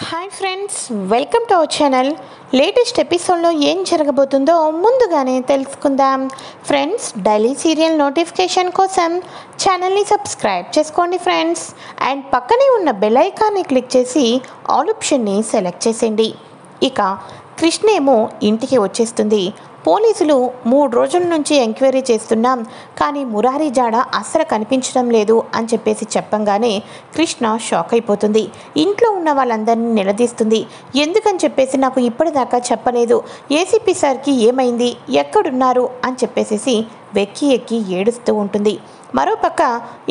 Hi friends, welcome to our channel. Latest ఎపిసోడ్లో ఏం జరగబోతుందో ముందుగానే తెలుసుకుందాం. ఫ్రెండ్స్, డైలీ సీరియల్ నోటిఫికేషన్ కోసం ఛానల్ని సబ్స్క్రైబ్ చేసుకోండి ఫ్రెండ్స్. అండ్ పక్కనే ఉన్న బెల్ ఐకాన్ని క్లిక్ చేసి ఆల్ ఆప్షన్ని సెలెక్ట్ చేసేయండి. ఇక కృష్ణ ఏమో ఇంటికి వచ్చేస్తుంది. పోలీసులు 3 రోజుల నుంచి ఎంక్వైరీ చేస్తున్నాం, కానీ మురారి జాడ అస్సలు కనిపించడం లేదు అని చెప్పేసి చెప్పంగానే కృష్ణ షాక్ అయిపోతుంది. ఇంట్లో ఉన్న వాళ్ళందరినీ నిలదీస్తుంది. ఎందుకని చెప్పేసి నాకు ఇప్పటిదాకా చెప్పలేదు, ఏసీపీ సార్కి ఏమైంది, ఎక్కడున్నారు అని చెప్పేసి వెక్కి ఎక్కి ఏడుస్తూ ఉంటుంది. మరోపక్క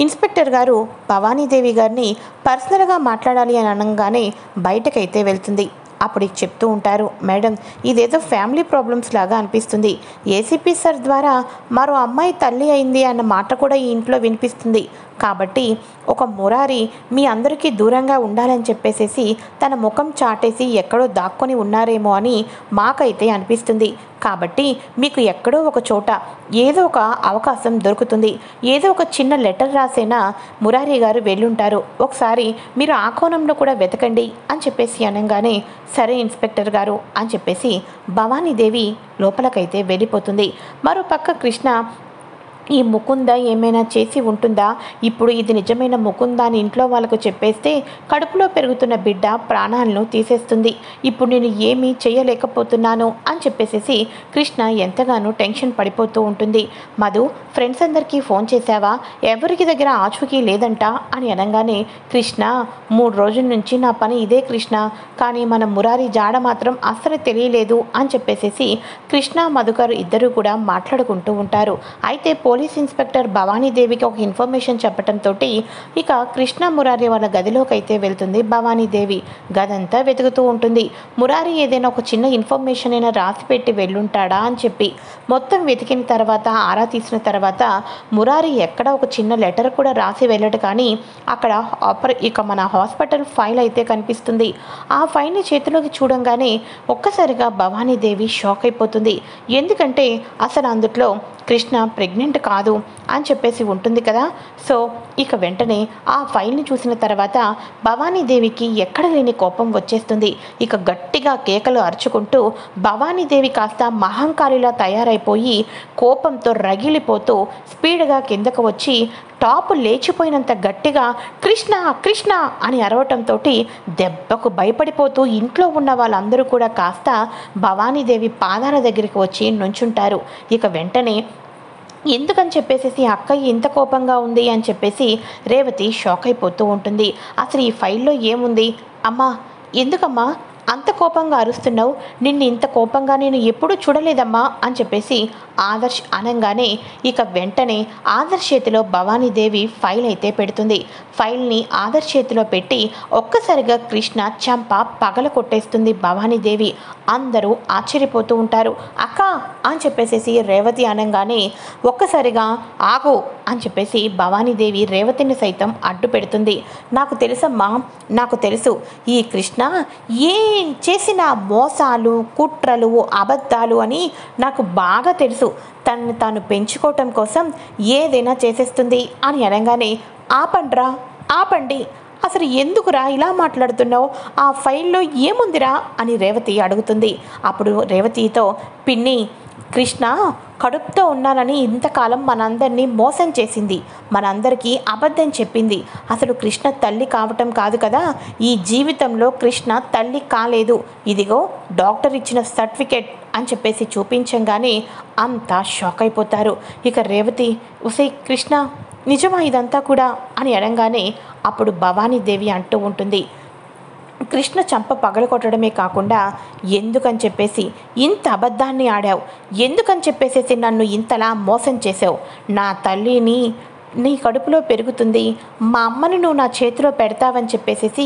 ఇన్స్పెక్టర్ గారు భవానీదేవి గారిని పర్సనల్గా మాట్లాడాలి అని అనగానే బయటకైతే వెళ్తుంది. అప్పుడు చెప్తూ ఉంటారు, మేడం ఇదేదో ఫ్యామిలీ ప్రాబ్లమ్స్ లాగా అనిపిస్తుంది. ఏసీపీ సార్ ద్వారా మరో అమ్మాయి తల్లి అయింది అన్న మాట కూడా ఈ ఇంట్లో వినిపిస్తుంది. కాబట్టి ఒక మురారి మీ అందరికీ దూరంగా ఉండాలని చెప్పేసి తన ముఖం చాటేసి ఎక్కడో దాక్కొని ఉన్నారేమో అని మాకైతే అనిపిస్తుంది. కాబట్టి మీకు ఎక్కడో ఒక చోట ఏదో ఒక అవకాశం దొరుకుతుంది. ఏదో ఒక చిన్న లెటర్ రాసేనా మురారి గారు వెళ్ళుంటారు, ఒకసారి మీరు ఆ కోణంలో కూడా వెతకండి అని చెప్పేసి అనగానే సరే ఇన్స్పెక్టర్ గారు అని చెప్పేసి భవానీదేవి లోపలకైతే వెళ్ళిపోతుంది. మరోపక్క కృష్ణ ఈ ముకుంద ఏమైనా చేసి ఉంటుందా, ఇప్పుడు ఇది నిజమైన ముకుంద అని ఇంట్లో వాళ్ళకు చెప్పేస్తే కడుపులో పెరుగుతున్న బిడ్డ ప్రాణాలను తీసేస్తుంది. ఇప్పుడు నేను ఏమీ చేయలేకపోతున్నాను అని చెప్పేసి కృష్ణ ఎంతగానో టెన్షన్ పడిపోతూ ఉంటుంది. మధు, ఫ్రెండ్స్ అందరికీ ఫోన్ చేశావా, ఎవరికి దగ్గర ఆచూకీ లేదంట అని అనగానే కృష్ణ 3 రోజుల నుంచి నా పని ఇదే కృష్ణ, కానీ మన మురారి జాడ మాత్రం అస్సలు తెలియలేదు అని చెప్పేసి కృష్ణ మధుకర్ ఇద్దరు కూడా మాట్లాడుకుంటూ ఉంటారు. అయితే పోలీస్ ఇన్స్పెక్టర్ భవానీదేవికి ఒక ఇన్ఫర్మేషన్ చెప్పడంతో ఇక కృష్ణ మురారి వాళ్ళ గదిలోకి అయితే వెళ్తుంది. భవానీదేవి గదంతా వెతుకుతూ ఉంటుంది. మురారి ఏదైనా ఒక చిన్న ఇన్ఫర్మేషన్ అయినా రాసి పెట్టి వెళ్ళుంటాడా అని చెప్పి మొత్తం వెతికిన తర్వాత ఆరా తీసిన తర్వాత మురారి ఎక్కడ ఒక చిన్న లెటర్ కూడా రాసి వెళ్ళడు, కానీ అక్కడ ఇక మన హాస్పిటల్ ఫైల్ అయితే కనిపిస్తుంది. ఆ ఫైల్ని చేతిలోకి చూడంగానే ఒక్కసారిగా భవానీదేవి షాక్ అయిపోతుంది. ఎందుకంటే అసలు అందులో కృష్ణ ప్రెగ్నెంట్ కాదు అని చెప్పేసి ఉంటుంది కదా. సో ఇక వెంటనే ఆ ఫైల్ని చూసిన తర్వాత భవానీదేవికి ఎక్కడ లేని కోపం వచ్చేస్తుంది. ఇక గట్టిగా కేకలు అరుచుకుంటూ భవానీదేవి కాస్త మహంకారిలా తయారైపోయి కోపంతో రగిలిపోతూ స్పీడ్గా కిందకు వచ్చి టాపు లేచిపోయినంత గట్టిగా కృష్ణ కృష్ణ అని అరవటంతో దెబ్బకు భయపడిపోతూ ఇంట్లో ఉన్న వాళ్ళందరూ కూడా కాస్త భవానీదేవి పాదాల దగ్గరికి వచ్చి నుంచుంటారు. ఇక వెంటనే ఎందుకని చెప్పేసి అక్కయ్య ఇంత కోపంగా ఉంది అని చెప్పేసి రేవతి షాక్ అయిపోతూ ఉంటుంది. అసలు ఈ ఫైల్లో ఏముంది అమ్మా, ఎందుకమ్మా అంత కోపంగా అరుస్తున్నావు, నిన్ను ఇంత కోపంగా నేను ఎప్పుడూ చూడలేదమ్మా అని చెప్పేసి ఆదర్శ్ అనగానే ఇక వెంటనే ఆదర్శ్ చేతిలో భవానీదేవి ఫైల్ అయితే పెడుతుంది. ఫైల్ని ఆదర్శ్ చేతిలో పెట్టి ఒక్కసారిగా కృష్ణ చంప పగల కొట్టేస్తుంది భవానీదేవి. అందరూ ఆశ్చర్యపోతూ ఉంటారు. అక్క అని చెప్పేసి రేవతి అనగానే ఒక్కసారిగా ఆగు అని చెప్పేసి భవానీదేవి రేవతిని సైతం అడ్డు పెడుతుంది. నాకు తెలుసమ్మా, నాకు తెలుసు, ఈ కృష్ణ ఏం చేసిన మోసాలు కుట్రలు అబద్ధాలు అని నాకు బాగా తెలుసు. తనని తాను పెంచుకోవటం కోసం ఏదైనా చేసేస్తుంది అని అనగానే ఆపండ్రా, ఆపండి, అసలు ఎందుకురా ఇలా మాట్లాడుతున్నావు, ఆ ఫైల్లో ఏముందిరా అని రేవతి అడుగుతుంది. అప్పుడు రేవతితో పిన్ని, కృష్ణ కడుపుతో ఉన్నానని ఇంతకాలం మనందరినీ మోసం చేసింది, మనందరికీ అబద్ధం చెప్పింది. అసలు కృష్ణ తల్లి కావటం కాదు కదా, ఈ జీవితంలో కృష్ణ తల్లి కాలేదు, ఇదిగో డాక్టర్ ఇచ్చిన సర్టిఫికేట్ అని చెప్పేసి చూపించంగానే అంతా షాక్ అయిపోతారు. ఇక రేవతి ఉసై కృష్ణ నిజమా ఇదంతా కూడా అని అనగానే అప్పుడు భవానీదేవి అంటూ ఉంటుంది, కృష్ణ చంప పగలకొట్టడమే కాకుండా ఎందుకని చెప్పేసి ఇంత అబద్ధాన్ని ఆడావు, ఎందుకని చెప్పేసి నన్ను ఇంతలా మోసం చేసావు, నా తల్లిని నీ కడుపులో పెరుగుతుంది, మా అమ్మని నువ్వు నా చేతిలో పెడతావని చెప్పేసి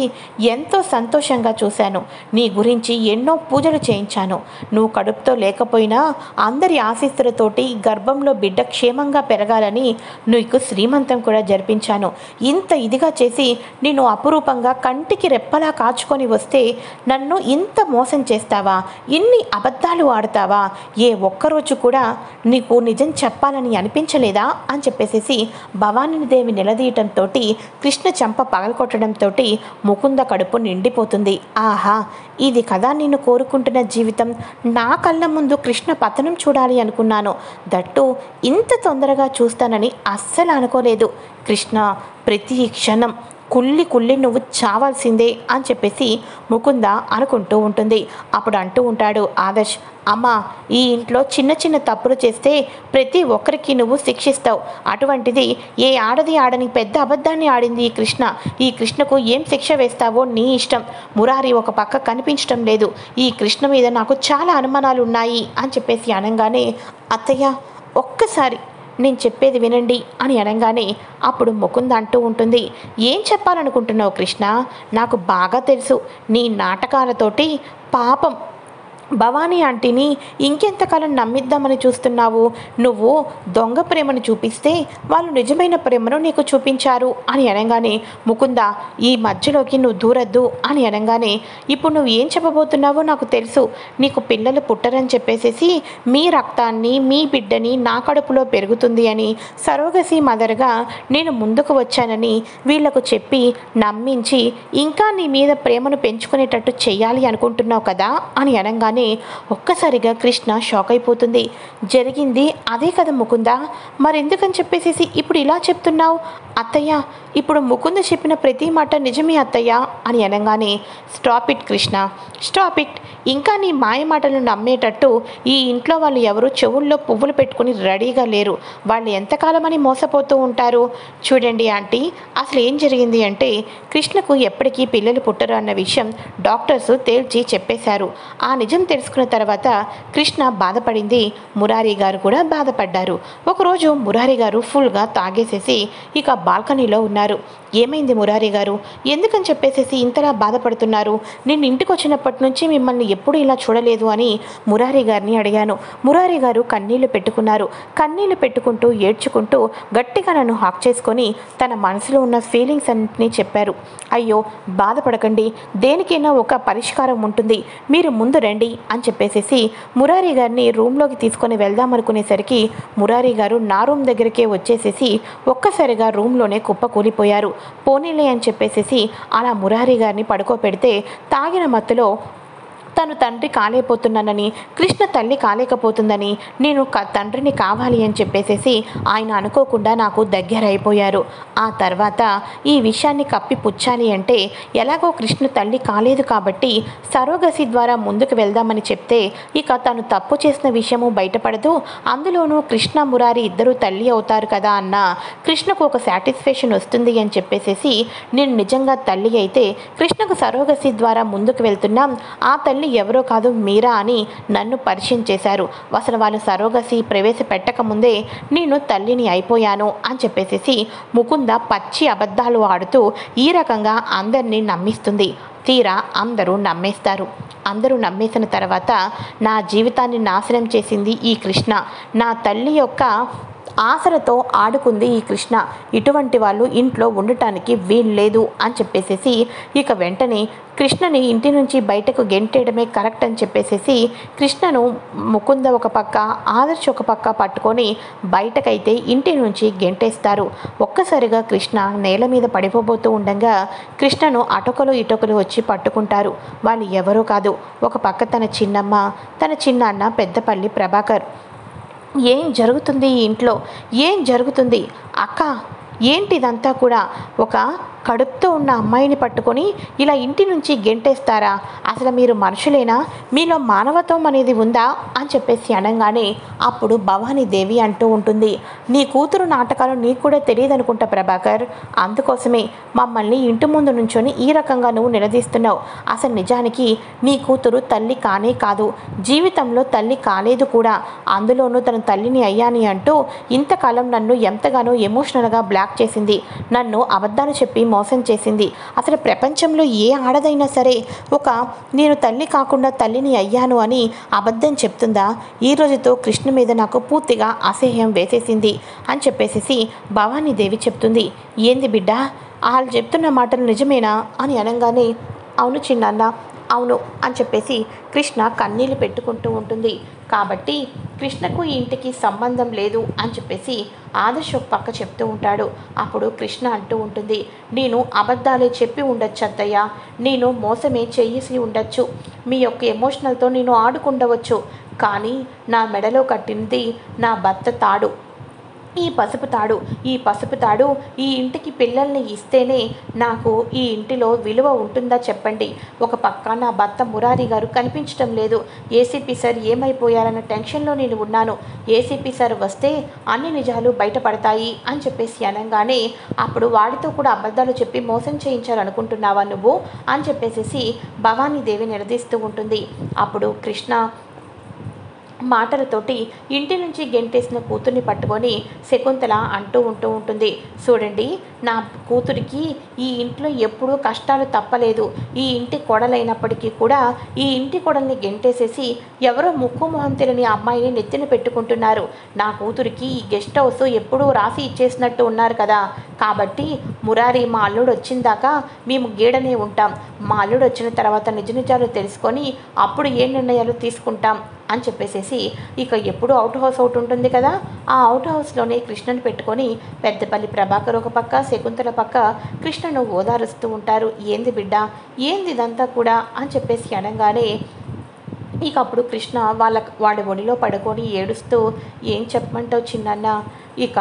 ఎంతో సంతోషంగా చూశాను, నీ గురించి ఎన్నో పూజలు చేయించాను, నువ్వు కడుపుతో లేకపోయినా అందరి ఆశీస్సులతోటి గర్భంలో బిడ్డ క్షేమంగా పెరగాలని నీకు శ్రీమంతం కూడా జరిపించాను. ఇంత ఇదిగా చేసి నేను అపురూపంగా కంటికి రెప్పలా కాచుకొని వస్తే నన్ను ఇంత మోసం చేస్తావా, ఇన్ని అబద్ధాలు ఆడతావా, ఏ ఒక్కరోజు కూడా నీకు నిజం చెప్పాలని అనిపించలేదా అని చెప్పేసి భవానీదేవి నిలదీయటంతో కృష్ణ చెంప పగలకొట్టడంతో ముకుంద కడుపు నిండిపోతుంది. ఆహా, ఇది కదా నేను కోరుకుంటున్న జీవితం. నా కళ్ళ ముందు కృష్ణ పతనం చూడాలి అనుకున్నాను. దట్టు ఇంత తొందరగా చూస్తానని అస్సలు అనుకోలేదు. కృష్ణ ప్రతి క్షణం కుళ్ళి కుళ్ళి నువ్వు చావాల్సిందే అని చెప్పేసి ముకుంద అనుకుంటూ ఉంటుంది. అప్పుడు అంటూ ఉంటాడు ఆదర్శ్, అమ్మా, ఈ ఇంట్లో చిన్న చిన్న తప్పులు చేస్తే ప్రతి ఒక్కరికి నువ్వు శిక్షిస్తావు. అటువంటిది ఏ ఆడది ఆడని పెద్ద అబద్ధాన్ని ఆడింది ఈ కృష్ణ. ఈ కృష్ణకు ఏం శిక్ష వేస్తావో నీ ఇష్టం. మురారి ఒక పక్క కనిపించడం లేదు. ఈ కృష్ణ మీద నాకు చాలా అనుమానాలు ఉన్నాయి అని చెప్పేసి అనగానే, అత్తయ్య ఒక్కసారి నేను చెప్పేది వినండి అని అనగానే అప్పుడు ముకుంద అంటూ ఉంటుంది, ఏం చెప్పాలనుకుంటున్నావు కృష్ణ? నాకు బాగా తెలుసు నీ నాటకాలతోటి పాపం భవానీ ఆంటీని ఇంకెంతకాలం నమ్మిద్దామని చూస్తున్నావు. నువ్వు దొంగ ప్రేమను చూపిస్తే వాళ్ళు నిజమైన ప్రేమను నీకు చూపించారు అని అనగానే, ముకుంద ఈ మధ్యలోకి నువ్వు దూరద్దు అని అనగానే, ఇప్పుడు నువ్వు ఏం చెప్పబోతున్నావో నాకు తెలుసు. నీకు పిల్లలు పుట్టరని చెప్పేసేసి మీ రక్తాన్ని మీ బిడ్డని నా కడుపులో పెరుగుతుంది అని సరోగసి మదర్గా నేను ముందుకు వచ్చానని వీళ్లకు చెప్పి నమ్మించి ఇంకా నీ మీద ప్రేమను పెంచుకునేటట్టు చెయ్యాలి అనుకుంటున్నావు కదా అని అనగానే ఒక్కసారిగా కృష్ణ షాక్ అయిపోతుంది. జరిగింది అదే కదా ముకుంద, మరెందుకని చెప్పేసి ఇప్పుడు ఇలా చెప్తున్నావు? అత్తయ్య, ఇప్పుడు ముకుంద చెప్పిన ప్రతి మాట నిజమే అత్తయ్య అని అనగానే, stop it Krishna, stop it. ఇంకా నీ మాయ మాటలు నమ్మేటట్టు ఈ ఇంట్లో వాళ్ళు ఎవరు చెవుల్లో పువ్వులు పెట్టుకుని రెడీగా లేరు. వాళ్ళు ఎంతకాలమని మోసపోతూ ఉంటారు. చూడండి ఆంటీ, అసలు ఏం జరిగింది అంటే కృష్ణకు ఎప్పటికీ పిల్లలు పుట్టరు అన్న విషయం డాక్టర్స్ తేల్చి చెప్పేశారు. ఆ నిజం తెలుసుకున్న తర్వాత కృష్ణ బాధపడింది, మురారి గారు కూడా బాధపడ్డారు. ఒకరోజు మురారి గారు ఫుల్గా తాగేసేసి ఇక బాల్కనీలో ఉన్నారు. ఏమైంది మురారి గారు, ఎందుకని చెప్పేసేసి ఇంతలా బాధపడుతున్నారు? నేను ఇంటికి వచ్చినప్పటి నుంచి మిమ్మల్ని ఎప్పుడు ఇలా చూడలేదు అని మురారి గారిని అడిగాను. మురారి గారు కన్నీళ్లు పెట్టుకున్నారు. కన్నీళ్లు పెట్టుకుంటూ ఏడ్చుకుంటూ గట్టిగా నన్ను హాక్ చేసుకొని తన మనసులో ఉన్న ఫీలింగ్స్ అన్నింటినీ చెప్పారు. అయ్యో బాధపడకండి, దేనికైనా ఒక పరిష్కారం ఉంటుంది, మీరు ముందు రండి అని చెప్పేసేసి మురారి గారిని రూమ్లోకి తీసుకొని వెళ్దామనుకునేసరికి మురారి గారు నా రూమ్ దగ్గరికే వచ్చేసేసి ఒక్కసారిగా రూమ్లోనే కుప్పకూలిపోయారు. పోనీలే అని చెప్పేసేసి అలా మురారి గారిని పడుకోబెడితే తాగిన మత్తులో తను తండ్రి కాలేకపోతున్నానని, కృష్ణ తల్లి కాలేకపోతుందని, నేను తండ్రిని కావాలి అని చెప్పేసేసి ఆయన అనుకోకుండా నాకు దగ్గర అయిపోయారు. ఆ తర్వాత ఈ విషయాన్ని కప్పిపుచ్చాలి అంటే ఎలాగో కృష్ణ తల్లి కాలేదు కాబట్టి సరోగసి ద్వారా ముందుకు వెళ్దామని చెప్తే ఇక తను తప్పు చేసిన విషయము బయటపడదు. అందులోనూ కృష్ణ మురారి ఇద్దరు తల్లి అవుతారు కదా అన్న కృష్ణకు ఒక సాటిస్ఫాక్షన్ వస్తుంది అని చెప్పేసేసి నేను నిజంగా తల్లి అయితే కృష్ణకు సరోగసి ద్వారా ముందుకు వెళ్తున్నాం, ఆ తల్లి ఎవరో కాదు మీరా అని నన్ను పరిచయం చేశారు. అసలు వాళ్ళు సరోగసి ప్రవేశపెట్టక ముందే నేను తల్లిని అయిపోయాను అని చెప్పేసి ముకుంద పచ్చి అబద్ధాలు ఆడుతూ ఈ రకంగా అందరినీ నమ్మిస్తుంది. తీరా అందరూ నమ్మేస్తారు. అందరూ నమ్మేసిన తర్వాత నా జీవితాన్ని నాశనం చేసింది ఈ కృష్ణ, నా తల్లి యొక్క ఆశలతో ఆడుకుంది ఈ కృష్ణ, ఇటువంటి వాళ్ళు ఇంట్లో ఉండటానికి వీల్లేదు అని చెప్పేసేసి ఇక వెంటనే కృష్ణని ఇంటి నుంచి బయటకు గెంటేయడమే కరెక్ట్ అని చెప్పేసేసి కృష్ణను ముకుంద ఒక పక్క ఆదర్శ్ ఒక పక్క పట్టుకొని బయటకైతే ఇంటి నుంచి గెంటేస్తారు. ఒక్కసారిగా కృష్ణ నేల మీద పడిపోబోతూ ఉండగా కృష్ణను అటొకలు ఇటొకలు వచ్చి పట్టుకుంటారు. వాళ్ళు ఎవరో కాదు, ఒక పక్క తన చిన్నమ్మ, తన చిన్నాన్న పెద్దపల్లి ప్రభాకర్. ఏం జరుగుతుంది ఈ ఇంట్లో, ఏం జరుగుతుంది అక్క, ఏంటిదంతా కూడా? ఒక కడుపుతో ఉన్న అమ్మాయిని పట్టుకొని ఇలా ఇంటి నుంచి గెంటేస్తారా? అసలు మీరు మనుషులేనా? మీలో మానవత్వం అనేది ఉందా అని చెప్పేసి అనగానే అప్పుడు భవానీదేవి అంటూ ఉంటుంది, నీ కూతురు నాటకాలు నీకు కూడా తెలియదు అనుకుంటా ప్రభాకర్, అందుకోసమే మమ్మల్ని ఇంటి ముందు నుంచొని ఈ రకంగా నువ్వు నిలదీస్తున్నావు. అసలు నిజానికి నీ కూతురు తల్లి కానే కాదు, జీవితంలో తల్లి కాలేదు కూడా. అందులోనూ తన తల్లిని అయ్యాని అంటూ ఇంతకాలం నన్ను ఎంతగానో ఎమోషనల్గా బ్లాక్ చేసింది, నన్ను అబద్ధాలు చెప్పి మోసం చేసింది. అసలు ప్రపంచంలో ఏ ఆడదైనా సరే ఒక నేను తల్లి కాకుండా తల్లిని అయ్యాను అని అబద్ధం చెప్తుందా? ఈ రోజుతో కృష్ణ మీద నాకు పూర్తిగా అసహ్యం వేసేసింది అని చెప్పేసి భవానీదేవి చెప్తుంది. ఏంది బిడ్డ, వాళ్ళు చెప్తున్న మాటలు నిజమేనా అని అనగానే అవును చిన్నాన్న, అవును అని చెప్పేసి కృష్ణ కన్నీళ్లు పెట్టుకుంటూ ఉంటుంది. కాబట్టి కృష్ణకు ఈ ఇంటికి సంబంధం లేదు అని చెప్పేసి ఆదర్శ్ ఒక పక్క చెప్తూ ఉంటాడు. అప్పుడు కృష్ణ అంటూ ఉంటుంది, నేను అబద్ధాలే చెప్పి ఉండొచ్చు అత్తయ్య, నేను మోసమే చేసి ఉండొచ్చు, మీ యొక్క ఎమోషనల్తో నేను ఆడుకుండవచ్చు, కానీ నా మెడలో కట్టినది నా భర్త తాడు, ఈ పసుపు తాడు ఈ ఇంటికి పిల్లల్ని ఇస్తేనే నాకు ఈ ఇంటిలో విలువ ఉంటుందా చెప్పండి. ఒక పక్క నా భర్త మురారి గారు కనిపించడం లేదు, ఏసీపీ సార్ ఏమైపోయారన్న టెన్షన్లో నేను ఉన్నాను, ఏసీపీ సార్ వస్తే అన్ని నిజాలు బయటపడతాయి అని చెప్పేసి అనగానే, అప్పుడు వాడితో కూడా అబద్ధాలు చెప్పి మోసం చేయించాలనుకుంటున్నావా నువ్వు అని చెప్పేసి భవానీదేవి నిలదీస్తూ ఉంటుంది. అప్పుడు కృష్ణ మాటలతోటి ఇంటి నుంచి గెంటేసిన కూతుర్ని పట్టుకొని శకుంతల అంటూ ఉంటుంది, చూడండి నా కూతురికి ఈ ఇంట్లో ఎప్పుడూ కష్టాలు తప్పలేదు, ఈ ఇంటి కోడలైనప్పటికీ కూడా ఈ ఇంటి కోడల్ని గెంటేసేసి ఎవరో ముక్కు మొహం తెలియని అమ్మాయిని నెత్తిన పెట్టుకుంటున్నారు, నా కూతురికి ఈ గెస్ట్ హౌస్ ఎప్పుడూ రాసి ఇచ్చేసినట్టు ఉన్నారు కదా, కాబట్టి మురారి మా అల్లుడు వచ్చిందాకా మేము గీడనే ఉంటాం, మా అల్లుడు వచ్చిన తర్వాత నిజ నిజాలు తెలుసుకొని అప్పుడు ఏ నిర్ణయాలు తీసుకుంటాం అని చెప్పేసేసి ఇక ఎప్పుడు అవుట్ హౌస్ అవుట్ ఉంటుంది కదా, ఆ అవుట్ హౌస్లోనే కృష్ణను పెట్టుకొని పెద్దపల్లి ప్రభాకర్ ఒక పక్క, శకుంతల పక్క కృష్ణను ఓదారుస్తూ ఉంటారు. ఏంది బిడ్డ, ఏంది ఇదంతా కూడా అని చెప్పేసి అనగానే ఇక అప్పుడు కృష్ణ వాడి ఒడిలో పడుకొని ఏడుస్తూ, ఏం చెప్పమంటావు చిన్నన్న, ఇక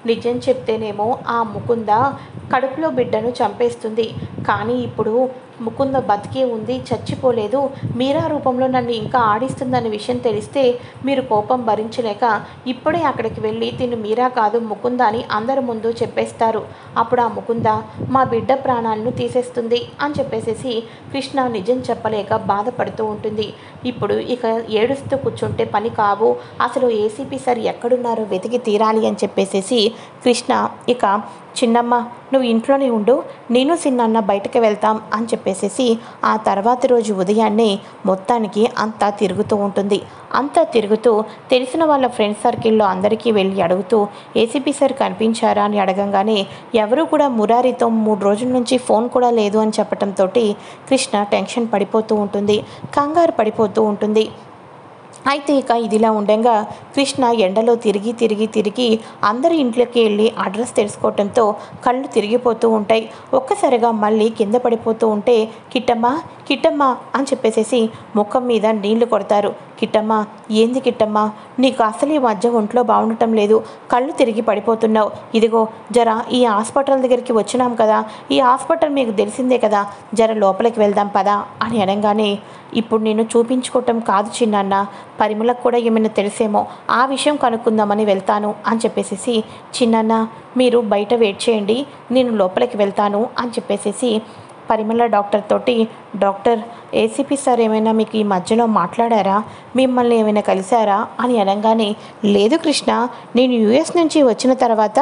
నిజం చెప్తేనేమో ఆ ముకుంద కడుపులో బిడ్డను చంపేస్తుంది, కానీ ఇప్పుడు ముకుంద బతికే ఉంది, చచ్చిపోలేదు, మీరా రూపంలో నన్ను ఇంకా ఆడిస్తుందన్న విషయం తెలిస్తే మీరు కోపం భరించలేక ఇప్పుడే అక్కడికి వెళ్ళి తిను మీరా కాదు ముకుంద అని అందరి ముందు చెప్పేస్తారు, అప్పుడు ఆ ముకుంద మా బిడ్డ ప్రాణాలను తీసేస్తుంది అని చెప్పేసి కృష్ణ నిజం చెప్పలేక బాధపడుతూ ఉంటుంది. ఇప్పుడు ఇక ఏడుస్తూ కూర్చుంటే పని కావు, అసలు ఏసీపీ సార్ ఎక్కడున్నారో వెతికి తీరాలి అని చెప్పేసి కృష్ణ ఇక చిన్నమ్మ నువ్వు ఇంట్లోనే ఉండు, నేను చిన్నన్న బయటకు వెళ్తాం అని చెప్పేసి ఆ తర్వాత రోజు ఉదయాన్నే మొత్తానికి అంతా తిరుగుతూ ఉంటుంది. అంతా తిరుగుతూ తెలిసిన వాళ్ళ ఫ్రెండ్స్ సర్కిల్లో అందరికీ వెళ్ళి అడుగుతూ ఏసీపీ సార్ కనిపించారా అని అడగంగానే ఎవరు కూడా మురారితో 3 రోజుల నుంచి ఫోన్ కూడా లేదు అని చెప్పడంతో కృష్ణ టెన్షన్ పడిపోతూ ఉంటుంది, కంగారు పడిపోతూ ఉంటుంది. అయితే ఇక ఇదిలా ఉండగా కృష్ణ ఎండలో తిరిగి అందరి ఇంట్లోకి వెళ్ళి అడ్రస్ తెలుసుకోవడంతో కళ్ళు తిరిగిపోతూ ఉంటాయి. ఒక్కసారిగా మళ్ళీ కింద పడిపోతూ ఉంటే కిట్టమ్మ అని చెప్పేసి ముఖం మీద నీళ్లు కొడతారు. కిట్టమ్మ, ఏంది కిట్టమ్మ, నీకు అసలు ఈ మధ్య ఒంట్లో బాగుండటం లేదు, కళ్ళు తిరిగి పడిపోతున్నావు, ఇదిగో జర ఈ హాస్పిటల్ దగ్గరికి వచ్చినాం కదా, ఈ హాస్పిటల్ మీకు తెలిసిందే కదా, జర లోపలికి వెళ్దాం పదా అని అనగానే, ఇప్పుడు నేను చూపించుకోవటం కాదు చిన్నన్న, పరిమళకు కూడా ఏమైనా తెలిసేమో, ఆ విషయం కనుక్కుందామని వెళ్తాను అని చెప్పేసి చిన్నన్న మీరు బయట వెయిట్ చేయండి, నేను లోపలికి వెళ్తాను అని చెప్పేసి పరిమళ డాక్టర్ తోటి, డాక్టర్ ఏసీపీ సార్ ఏమైనా మీకు ఈ మధ్యలో మాట్లాడారా, మిమ్మల్ని ఏమైనా కలిశారా అని అనగానే, లేదు కృష్ణ, నేను యూఎస్ నుంచి వచ్చిన తర్వాత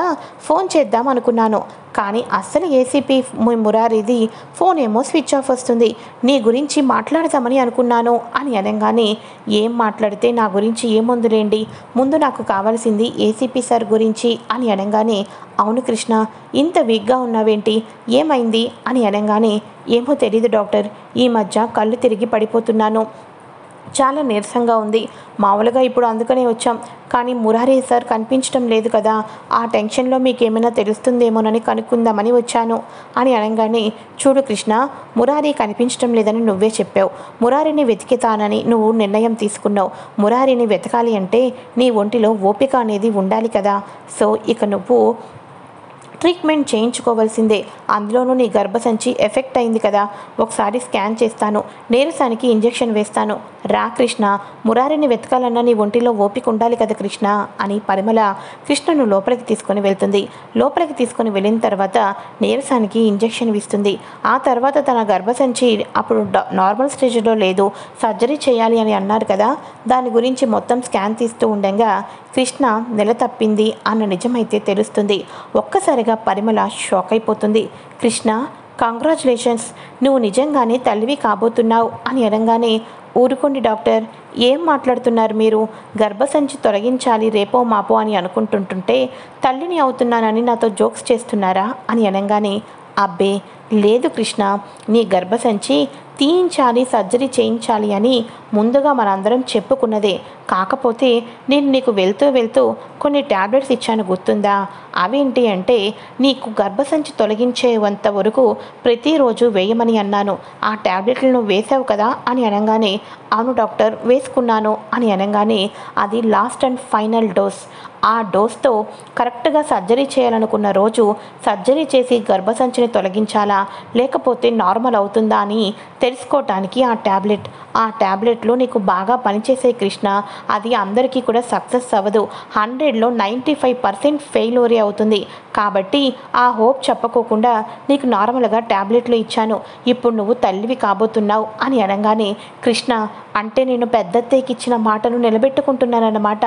ఫోన్ చేద్దాం అనుకున్నాను, కానీ అస్సలు ఏసీపీ మురారిది ఫోన్ ఏమో స్విచ్ ఆఫ్ వస్తుంది, నీ గురించి మాట్లాడదామని అనుకున్నాను అని అనగానే, ఏం మాట్లాడితే నా గురించి ఏముందులేండి, ముందు నాకు కావాల్సింది ఏసీపీ సార్ గురించి అని అనగానే, అవును కృష్ణ, ఇంత వీక్గా ఉన్నావేంటి, ఏమైంది అని అనగానే, ఏమో తెలీదు డాక్టర్, ఈ మధ్య కళ్ళు తిరిగి పడిపోతున్నాను, చాలా నీరసంగా ఉంది, మామూలుగా ఇప్పుడు అందుకనే వచ్చాం, కానీ మురారి సార్ కనిపించడం లేదు కదా, ఆ టెన్షన్లో మీకు ఏమైనా తెలుస్తుందేమోనని కనుక్కుందామని వచ్చాను అని అనగానే, చూడు కృష్ణ, మురారి కనిపించడం లేదని నువ్వే చెప్పావు, మురారిని వెతికితానని నువ్వు నిర్ణయం తీసుకున్నావు, మురారిని వెతకాలి అంటే నీ ఒంటిలో ఓపిక అనేది ఉండాలి కదా, సో ఇక నువ్వు ట్రీట్మెంట్ చేయించుకోవాల్సిందే, అందులోనూ నీ గర్భసంచి ఎఫెక్ట్ అయింది కదా, ఒకసారి స్కాన్ చేస్తాను, నీరసానికి ఇంజెక్షన్ వేస్తాను, రా కృష్ణ, మురారిని వెతకాలన్నా నీ ఒంటిలో ఓపిక ఉండాలి కదా కృష్ణ అని పరిమళ కృష్ణను లోపలికి తీసుకొని వెళ్తుంది. లోపలికి తీసుకొని వెళ్ళిన తర్వాత నీరసానికి ఇంజెక్షన్ ఇస్తుంది. ఆ తర్వాత తన గర్భసంచి అప్పుడు నార్మల్ స్టేజ్లో లేదు, సర్జరీ చేయాలి అని అన్నారు కదా, దాని గురించి మొత్తం స్కాన్ తీస్తూ ఉండగా కృష్ణ నెల తప్పింది అన్న నిజమైతే తెలుస్తుంది. ఒక్కసారిగా పరిమళ షాక్ అయిపోతుంది. కృష్ణ, కంగ్రాచులేషన్స్, నువ్వు నిజంగానే తల్లివి కాబోతున్నావు అని అనగానే, ఊరుకోండి డాక్టర్, ఏం మాట్లాడుతున్నారు మీరు, గర్భసంచి తొలగించాలి రేపో మాపో అని అనుకుంటుంటే తల్లిని అవుతున్నానని నాతో జోక్స్ చేస్తున్నారా అని అనగానే, అబ్బే లేదు కృష్ణ, నీ గర్భసంచి తీయించాలి, సర్జరీ చేయించాలి అని ముందుగా మనందరం చెప్పుకున్నదే. కాకపోతే నేను నీకు వెళ్తూ కొన్ని ట్యాబ్లెట్స్ ఇచ్చాను, గుర్తుందా? అవేంటి అంటే, నీకు గర్భసంచి తొలగించేంత వరకు ప్రతిరోజు వేయమని అన్నాను. ఆ ట్యాబ్లెట్లు నువ్వు వేసావు కదా అని అనగానే, అవును డాక్టర్ వేసుకున్నాను అని అనగానే, అది లాస్ట్ అండ్ ఫైనల్ డోస్. ఆ డోస్తో కరెక్ట్గా సర్జరీ చేయాలనుకున్న రోజు సర్జరీ చేసి గర్భసంచిని తొలగించాలా లేకపోతే నార్మల్ అవుతుందా అని తెలుసుకోవటానికి ఆ ట్యాబ్లెట్లు నీకు బాగా పనిచేసే కృష్ణ. అది అందరికీ కూడా సక్సెస్ అవ్వదు, 100లో 95% ఫెయిల్యూరే అవుతుంది. కాబట్టి ఆ హోప్ చెప్పకోకుండా నీకు నార్మల్గా ట్యాబ్లెట్లు ఇచ్చాను. ఇప్పుడు నువ్వు తల్లివి కాబోతున్నావు అని అనగానే, కృష్ణ అంటే నేను పెద్దత్తయ్యకి ఇచ్చిన మాటను నిలబెట్టుకుంటున్నానన్నమాట.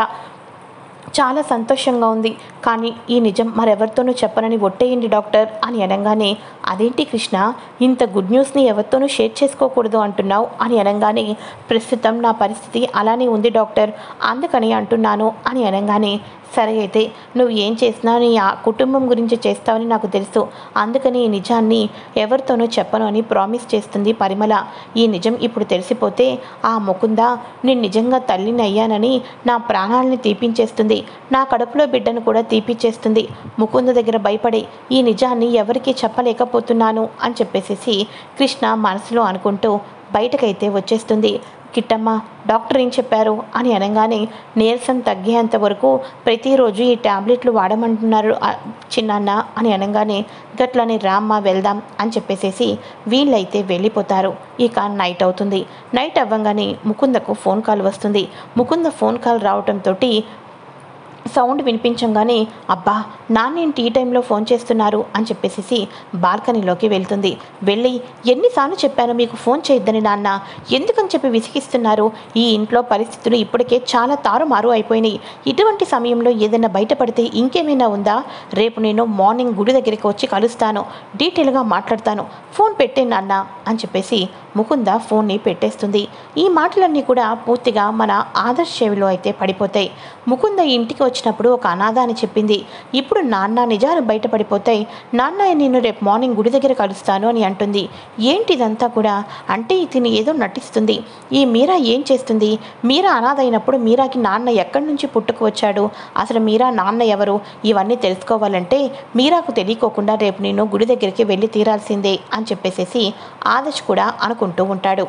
చాలా సంతోషంగా ఉంది. కానీ ఈ నిజం మరెవరితోనూ చెప్పనని ఒట్టేయండి డాక్టర్ అని అనగానే, అదేంటి కృష్ణ, ఇంత గుడ్ న్యూస్ని ఎవరితోనూ షేర్ చేసుకోకూడదు అంటున్నావు అని అనగానే, ప్రస్తుతం నా పరిస్థితి అలానే ఉంది డాక్టర్, అందుకని అంటున్నాను అని అనగానే, సరే అయితే నువ్వు ఏం చేసినా నీ ఆ కుటుంబం గురించి చేస్తావని నాకు తెలుసు. అందుకని ఈ నిజాన్ని ఎవరితోనూ చెప్పను అని ప్రామిస్ చేస్తుంది పరిమళ. ఈ నిజం ఇప్పుడు తెలిసిపోతే ఆ ముకుంద నేను నిజంగా తల్లిని అయ్యానని నా ప్రాణాలని తీపించేస్తుంది, నా కడుపులో బిడ్డను కూడా తీపిచ్చేస్తుంది. ముకుంద దగ్గర భయపడి ఈ నిజాన్ని ఎవరికీ చెప్పలేకపోతున్నాను అని చెప్పేసి కృష్ణ మనసులో అనుకుంటూ బయటకైతే వచ్చేస్తుంది. కిట్టమ్మ డాక్టర్ ఏం చెప్పారు అని అనగానే, నీరసం తగ్గేంత వరకు ప్రతిరోజు ఈ ట్యాబ్లెట్లు వాడమంటున్నారు చిన్నాన్న అని అనగానే, గట్లని రామ్మ వెళ్దాం అని చెప్పేసి వీళ్ళైతే వెళ్ళిపోతారు. ఇక నైట్ అవుతుంది. నైట్ అవ్వగానే ముకుందకు ఫోన్ కాల్ వస్తుంది. ముకుంద ఫోన్ కాల్ రావడంతో సౌండ్ వినిపించగానే, అబ్బా నాన్నేంటి ఈ టైంలో ఫోన్ చేస్తున్నారు అని చెప్పేసి బాల్కనీలోకి వెళ్తుంది. వెళ్ళి, ఎన్నిసార్లు చెప్పాను మీకు ఫోన్ చేయొద్దని నాన్న, ఎందుకని చెప్పి విసిగిస్తున్నారు? ఈ ఇంట్లో పరిస్థితులు ఇప్పటికే చాలా తారుమారు అయిపోయినాయి. ఇటువంటి సమయంలో ఏదైనా బయటపడితే ఇంకేమైనా ఉందా? రేపు నేను మార్నింగ్ గుడి దగ్గరికి వచ్చి కలుస్తాను, డీటెయిల్గా మాట్లాడతాను, ఫోన్ పెట్టే నాన్న అని చెప్పేసి ముకుంద ఫోన్ని పెట్టేస్తుంది. ఈ మాటలన్నీ కూడా పూర్తిగా మన ఆదర్శ్ చెవిలో అయితే పడిపోతాయి. ముకుంద ఇంటికి వచ్చినప్పుడు ఒక అనాథ అని చెప్పింది. ఇప్పుడు నాన్న నిజాలు బయటపడిపోతాయి, నాన్న నేను రేపు మార్నింగ్ గుడి దగ్గర కలుస్తాను అని అంటుంది. ఏంటిదంతా కూడా అంటే ఇతను ఏదో నటిస్తుంది. ఈ మీరా ఏం చేస్తుంది? మీరా అనాథ అయినప్పుడు మీరాకి నాన్న ఎక్కడి నుంచి పుట్టుకు వచ్చాడు? అసలు మీరా నాన్న ఎవరు? ఇవన్నీ తెలుసుకోవాలంటే మీరాకు తెలియకోకుండా రేపు నేను గుడి దగ్గరికి వెళ్ళి తీరాల్సిందే అని చెప్పేసి ఆదర్శ్ కూడా అనుకుంటూ ఉంటాడు.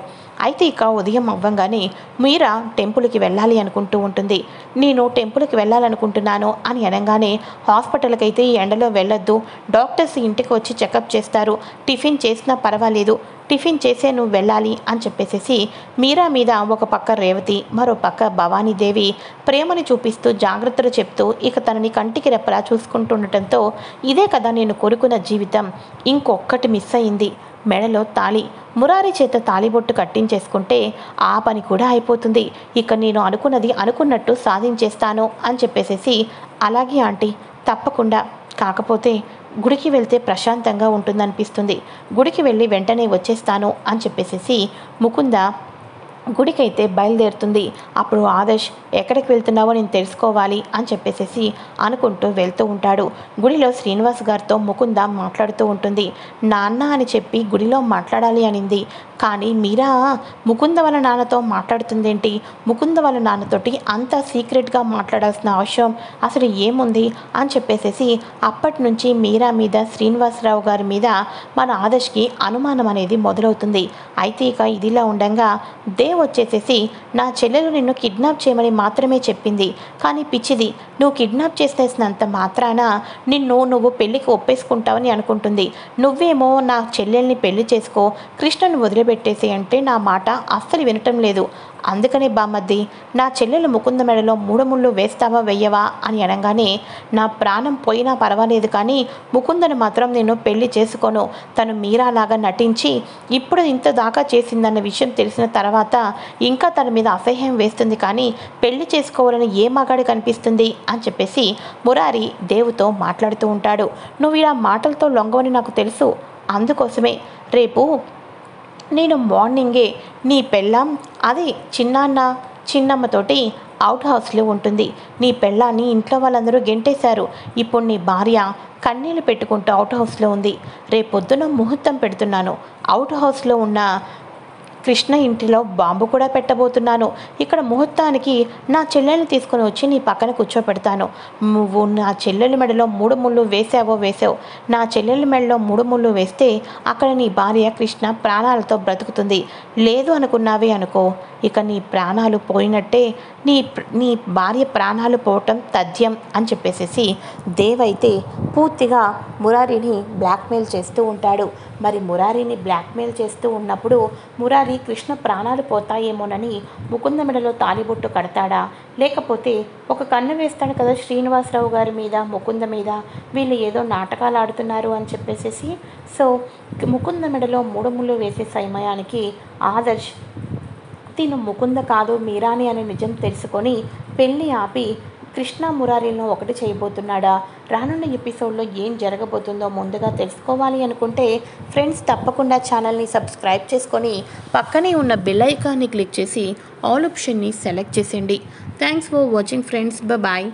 అయితే ఇక ఉదయం అవ్వంగానే మీరా టెంపుల్కి వెళ్ళాలి అనుకుంటూ ఉంటుంది. నేను టెంపుల్కి వెళ్ళాలనుకుంటున్నాను అని అనగానే, హాస్పిటల్కి అయితే ఈ ఎండలో వెళ్ళొద్దు, డాక్టర్స్ ఇంటికి వచ్చి చెకప్ చేస్తారు, టిఫిన్ చేసినా పర్వాలేదు, టిఫిన్ చేసే నువ్వు వెళ్ళాలి అని చెప్పేసి మీరా మీద ఒక పక్క రేవతి, మరో పక్క భవానీదేవి ప్రేమని చూపిస్తూ జాగ్రత్తలు చెప్తూ ఇక తనని కంటికి రెప్పలా చూసుకుంటుండటంతో, ఇదే కదా నేను కోరుకున్న జీవితం, ఇంకొక్కటి మిస్ అయింది, మెడలో తాళి. మురారి చేత తాళిబొట్టు కట్టించేసుకుంటే ఆ పని కూడా అయిపోతుంది. ఇక నేను అనుకున్నది అనుకున్నట్టు సాధించేస్తాను అని చెప్పేసి, అలాగే ఆంటీ తప్పకుండా, కాకపోతే గుడికి వెళ్తే ప్రశాంతంగా ఉంటుందనిపిస్తుంది, గుడికి వెళ్ళి వెంటనే వచ్చేస్తాను అని చెప్పేసి ముకుంద గుడికైతే బయలుదేరుతుంది. అప్పుడు ఆదర్శ్, ఎక్కడికి వెళ్తున్నావో నేను తెలుసుకోవాలి అని చెప్పేసి అనుకుంటూ వెళ్తూ ఉంటాడు. గుడిలో శ్రీనివాస్ గారితో ముకుంద మాట్లాడుతూ ఉంటుంది. నాన్న అని చెప్పి గుడిలో మాట్లాడాలి అనింది, కానీ మీరా ముకుంద వాళ్ళ నాన్నతో మాట్లాడుతుందేంటి? ముకుంద వాళ్ళ నాన్నతోటి అంత సీక్రెట్గా మాట్లాడాల్సిన అవసరం అసలు ఏముంది అని చెప్పేసి అప్పటి నుంచి మీరా మీద, శ్రీనివాసరావు గారి మీద మన ఆదర్శ్కి అనుమానం అనేది మొదలవుతుంది. అయితే ఇక ఇదిలా ఉండగా దేవ్ వచ్చేసేసి, నా చెల్లెలు నిన్ను కిడ్నాప్ చేయమని మాత్రమే చెప్పింది, కానీ పిచ్చిది, నువ్వు కిడ్నాప్ చేసేసినంత మాత్రాన నువ్వు పెళ్ళికి ఒప్పేసుకుంటావని అనుకుంటుంది. నువ్వేమో నా చెల్లెల్ని పెళ్లి చేసుకో, కృష్ణను వదిలిపెట్టేసి అంటే నా మాట అస్సలు వినటం లేదు. అందుకనే బామ్మద్ది, నా చెల్లెలు ముకుంద మెడలో 3 ముళ్ళు వేస్తావా వెయ్యవా అని అనగానే, నా ప్రాణం పోయినా పర్వాలేదు కానీ ముకుందను మాత్రం నేను పెళ్లి చేసుకోను. తను మీరాలాగా నటించి ఇప్పుడు ఇంత దాకా చేసిందన్న విషయం తెలిసిన తర్వాత ఇంకా తన మీద అసహ్యం వేస్తుంది, కానీ పెళ్లి చేసుకోవాలని ఏ మగాడి కనిపిస్తుంది అని చెప్పేసి మురారి దేవుతో మాట్లాడుతూ ఉంటాడు. నువ్వు ఇలా మాటలతో లొంగవని నాకు తెలుసు, అందుకోసమే రేపు నేను మార్నింగే నీ పెళ్ళాం అదే చిన్నమ్మతోటి అవుట్ హౌస్లో ఉంటుంది. నీ పెళ్ళాన్ని ఇంట్లో వాళ్ళందరూ గెంటేశారు. ఇప్పుడు నీ భార్య కన్నీళ్ళు పెట్టుకుంటూ అవుట్ హౌస్లో ఉంది. రేపొద్దున ముహూర్తం పెడుతున్నాను. అవుట్ హౌస్లో ఉన్న కృష్ణ ఇంటిలో బాంబు కూడా పెట్టబోతున్నాను. ఇక్కడ ముహూర్తానికి నా చెల్లెల్ని తీసుకొని వచ్చి నీ పక్కన కూర్చోపెడతాను. నువ్వు నా చెల్లెలి మెడలో 3 ముళ్ళు వేసావు. నా చెల్లెలి మెడలో 3 ముళ్ళు వేస్తే అక్కడ నీ భార్య కృష్ణ ప్రాణాలతో బ్రతుకుతుంది. లేదు అనుకున్నావే అనుకో, ఇక నీ ప్రాణాలు పోయినట్టే. నీ భార్య ప్రాణాలు పోవటం తథ్యం అని చెప్పేసేసి దేవైతే పూర్తిగా మురారిని బ్లాక్మెయిల్ చేస్తూ ఉంటాడు. మరి మురారిని బ్లాక్మెయిల్ చేస్తూ ఉన్నప్పుడు మురారి కృష్ణ ప్రాణాలు పోతాయేమోనని ముకుంద మెడలో తాలిబొట్టు కడతాడా, లేకపోతే ఒక కన్ను వేస్తాడు కదా శ్రీనివాసరావు గారి మీద, ముకుంద మీద, వీళ్ళు ఏదో నాటకాలు ఆడుతున్నారు అని చెప్పేసి. సో ముకుంద మెడలో 3 ముళ్ళు వేసే సమయానికి ఆదర్శ్ తిను ముకుంద కాదు మీరాని అనే నిజం తెలుసుకొని పెళ్ళి ఆపి కృష్ణ మురారిలను ఒకటి చేయబోతున్నాడా? రానున్న ఎపిసోడ్లో ఏం జరగబోతుందో ముందుగా తెలుసుకోవాలి అనుకుంటే ఫ్రెండ్స్ తప్పకుండా ఛానల్ని సబ్స్క్రైబ్ చేసుకొని పక్కనే ఉన్న బెల్ ఐకాన్ని క్లిక్ చేసి ఆల్ ఆప్షన్ని సెలెక్ట్ చేసేయండి. Thanks for watching friends. Bye.